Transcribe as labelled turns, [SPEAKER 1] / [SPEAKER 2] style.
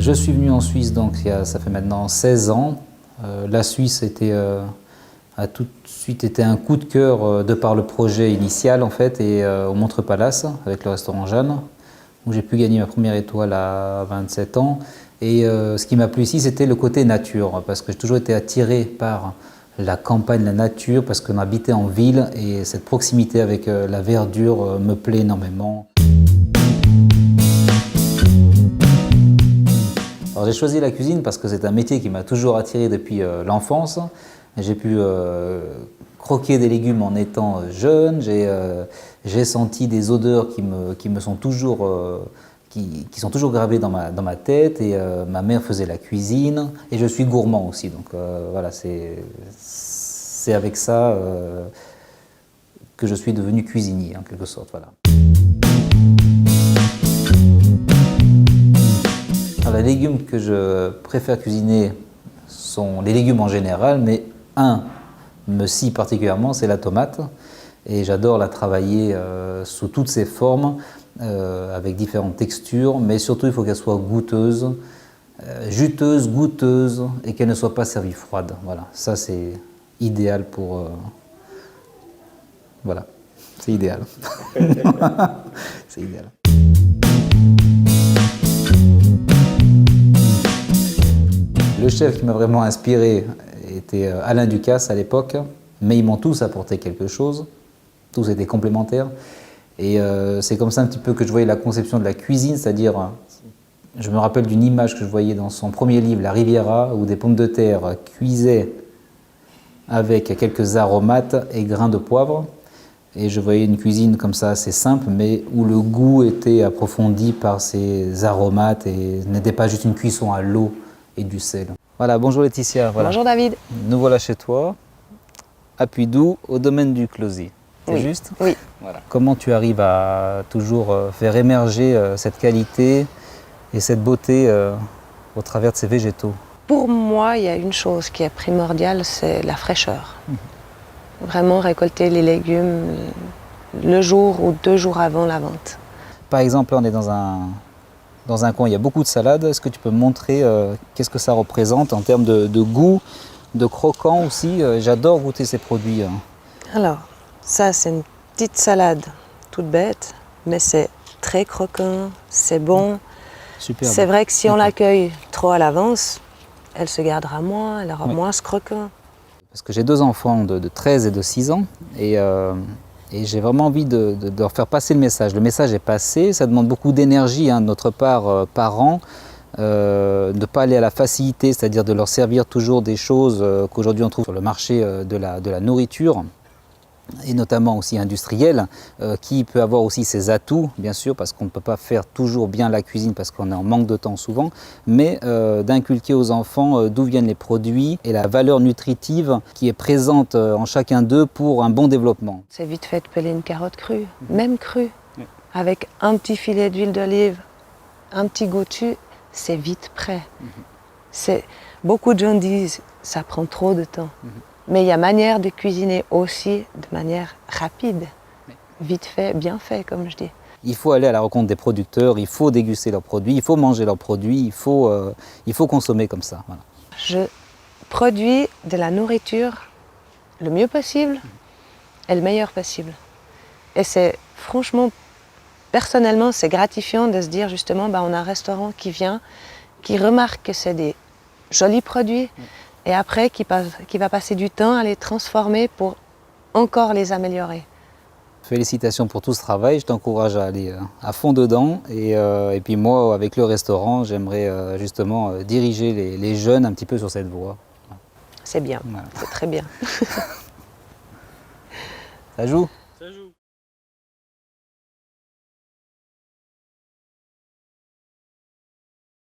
[SPEAKER 1] Je suis venu en Suisse, donc ça fait maintenant 16 ans. La Suisse a tout de suite été un coup de cœur de par le projet initial en fait, et au Montreux Palace avec le restaurant Jeanne, où j'ai pu gagner ma première étoile à 27 ans. Et ce qui m'a plu ici, c'était le côté nature, parce que j'ai toujours été attiré par la campagne, la nature, parce qu'on habitait en ville et cette proximité avec la verdure me plaît énormément. Alors j'ai choisi la cuisine parce que c'est un métier qui m'a toujours attiré depuis l'enfance. J'ai pu croquer des légumes en étant jeune, j'ai senti des odeurs qui me sont toujours, qui sont toujours gravées dans ma tête, et ma mère faisait la cuisine, et je suis gourmand aussi, donc voilà, c'est avec ça que je suis devenu cuisinier en quelque sorte. Voilà. Alors, les légumes que je préfère cuisiner sont les légumes en général, mais un me scie particulièrement, c'est la tomate. Et j'adore la travailler sous toutes ses formes, avec différentes textures, mais surtout il faut qu'elle soit goûteuse, juteuse, goûteuse, et qu'elle ne soit pas servie froide. Voilà, ça c'est idéal pour... Voilà, c'est idéal. C'est idéal. Le chef qui m'a vraiment inspiré était Alain Ducasse à l'époque, mais ils m'ont tous apporté quelque chose, tous étaient complémentaires. Et c'est comme ça un petit peu que je voyais la conception de la cuisine, c'est-à-dire, je me rappelle d'une image que je voyais dans son premier livre, La Riviera, où des pommes de terre cuisaient avec quelques aromates et grains de poivre. Et je voyais une cuisine comme ça assez simple, mais où le goût était approfondi par ces aromates et n'était pas juste une cuisson à l'eau et du sel. Voilà, bonjour Laetitia. Voilà.
[SPEAKER 2] Bonjour David.
[SPEAKER 1] Nous voilà chez toi, à Puydou, au domaine du Closy. C'est
[SPEAKER 2] oui.
[SPEAKER 1] juste?
[SPEAKER 2] Oui.
[SPEAKER 1] Voilà. Comment tu arrives à toujours faire émerger cette qualité et cette beauté au travers de ces végétaux?
[SPEAKER 2] Pour moi, il y a une chose qui est primordiale, c'est la fraîcheur. Vraiment récolter les légumes le jour ou 2 jours avant la vente.
[SPEAKER 1] Par exemple, là, on est dans un coin, il y a beaucoup de salades. Est-ce que tu peux me montrer qu'est-ce que ça représente en termes de goût, de croquant aussi? J'adore goûter ces produits.
[SPEAKER 2] Alors, ça c'est une petite salade toute bête, mais c'est très croquant, c'est bon.
[SPEAKER 1] Super.
[SPEAKER 2] C'est vrai que si on l'accueille trop à l'avance, elle se gardera moins, elle aura moins ce croquant.
[SPEAKER 1] Parce que j'ai 2 enfants de 13 et de 6 ans, et j'ai vraiment envie de leur faire passer le message. Le message est passé, ça demande beaucoup d'énergie de notre part, parents, de ne pas aller à la facilité, c'est-à-dire de leur servir toujours des choses qu'aujourd'hui on trouve sur le marché de la nourriture, et notamment aussi industrielle, qui peut avoir aussi ses atouts, bien sûr, parce qu'on ne peut pas faire toujours bien la cuisine parce qu'on est en manque de temps souvent, mais d'inculquer aux enfants d'où viennent les produits et la valeur nutritive qui est présente en chacun d'eux pour un bon développement.
[SPEAKER 2] C'est vite fait de peler une carotte crue, même crue, avec un petit filet d'huile d'olive, un petit goût dessus, c'est vite prêt. Beaucoup de gens disent ça prend trop de temps. Mais il y a manière de cuisiner aussi de manière rapide, vite fait, bien fait, comme je dis.
[SPEAKER 1] Il faut aller à la rencontre des producteurs, il faut déguster leurs produits, il faut manger leurs produits, il faut consommer comme ça. Voilà.
[SPEAKER 2] Je produis de la nourriture le mieux possible et le meilleur possible. Et c'est franchement, personnellement, c'est gratifiant de se dire justement, on a un restaurant qui vient, qui remarque que c'est des jolis produits, et après qui va passer du temps à les transformer pour encore les améliorer.
[SPEAKER 1] Félicitations pour tout ce travail, je t'encourage à aller à fond dedans, et puis moi avec le restaurant j'aimerais justement diriger les jeunes un petit peu sur cette voie.
[SPEAKER 2] C'est bien, voilà. C'est très bien.
[SPEAKER 1] Ça joue?